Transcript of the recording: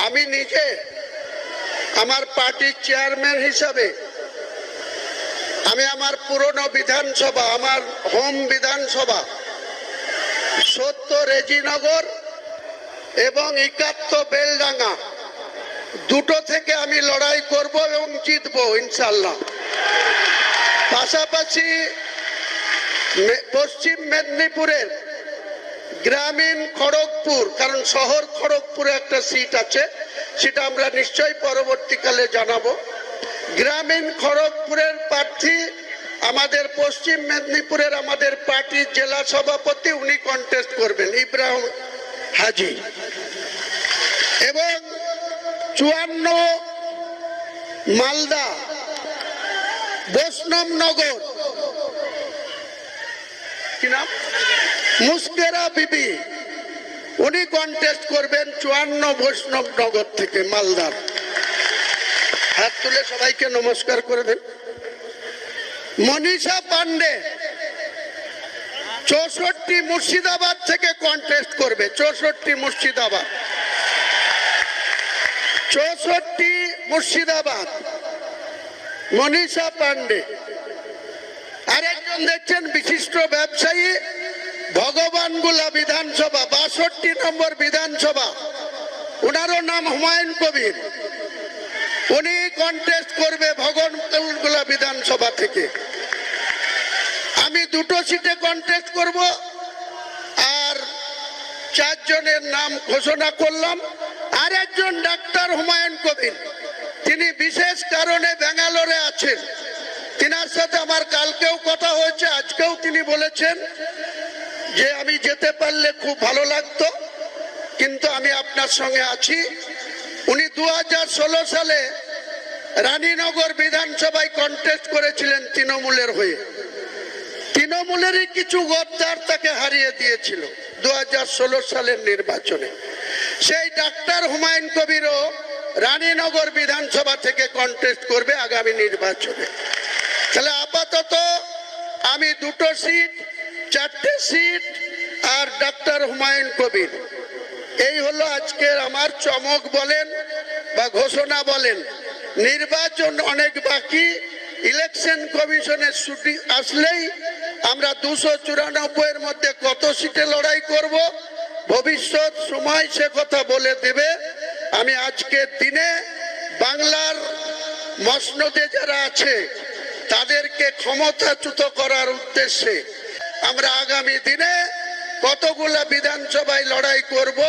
আমি নিজে আমার পার্টির চেয়ারম্যান হিসাবে আমি আমার পুরনো বিধানসভা, আমার হোম বিধানসভা 70 রেজিনগর এবং 71 বেলডাঙ্গা দুটো থেকে আমি লড়াই করব এবং জিতবো ইনশাআল্লাহ। পাশাপাশি পশ্চিম মেদিনীপুরের গ্রামীণ খড়গপুর, কারণ শহর খড়গপুরে একটা সিট আছে, সেটা আমরা নিশ্চয়ই পরবর্তীকালে জানাবো। গ্রামীণ খড়গপুরের প্রার্থী আমাদের পশ্চিম মেদিনীপুরের আমাদের পার্টির জেলা সভাপতি, উনি কন্টেস্ট করবেন, ইব্রাহিম হাজি। এবং 54 মালদা বৈষ্ণবনগর, কি নাম, মুস্কেরা বিবি, উনি কন্টেস্ট করবেন 54 বৈষ্ণবনগর থেকে, মালদার। হাত তুলে সবাইকে নমস্কার করে দেন। মনীষা পান্ডে 64 মুর্শিদাবাদ থেকে কন্টেস্ট করবে, 64 মুর্শিদাবাদ, 64 মুর্শিদাবাদ, মনীষা পান্ডে। আরেকজন দেখছেন বিশিষ্ট ব্যবসায়ী, ভগবানগোলা বিধানসভা 62 নম্বর বিধানসভা, ওনারও নাম হুমায়ুন কবির, উনি কন্টেস্ট করবে ভগবানগোলা বিধানসভা থেকে। আমি দুটো সিটে কন্টেস্ট করব, আর 4 জনের নাম ঘোষণা করলাম। আর একজন ডাক্তার হুমায়ুন কবির, তিনি বিশেষ কারণে ব্যাঙ্গালোরে আছেন, তিনার সাথে আমার কালকেও কথা হয়েছে, আজকেও তিনি বলেছেন যে আমি যেতে পারলে খুব ভালো লাগতো, কিন্তু আমি আপনার সঙ্গে আছি। উনি 2016 সালে রানীনগর বিধানসভায় কন্টেস্ট করেছিলেন তৃণমূলের হয়ে, তৃণমূলেরই কিছু গদ্দার তাকে হারিয়ে দিয়েছিল 2016 সালের নির্বাচনে। সেই ডাক্তার হুমায়ুন কবিরও রানীনগর বিধানসভা থেকে কন্টেস্ট করবে আগামী নির্বাচনে। তাহলে আপাতত আমি দুটো সিট, 4টে সিট, আর ডাক্তার হুমায়ুন কবির, এই হলো আজকের আমার চমক বলেন বা ঘোষণা বলেন। নির্বাচন অনেক বাকি, ইলেকশন কমিশনের ছুটি আসলেই আমরা 294-এর মধ্যে কত সিটে লড়াই করব, ভবিষ্যৎ সময় সে কথা বলে দেবে। আমি আজকের দিনে বাংলার মসনদে যারা আছে তাদেরকে ক্ষমতাচ্যুত করার উদ্দেশ্যে আমরা আগামী দিনে কতগুলা বিধানসভায় লড়াই করব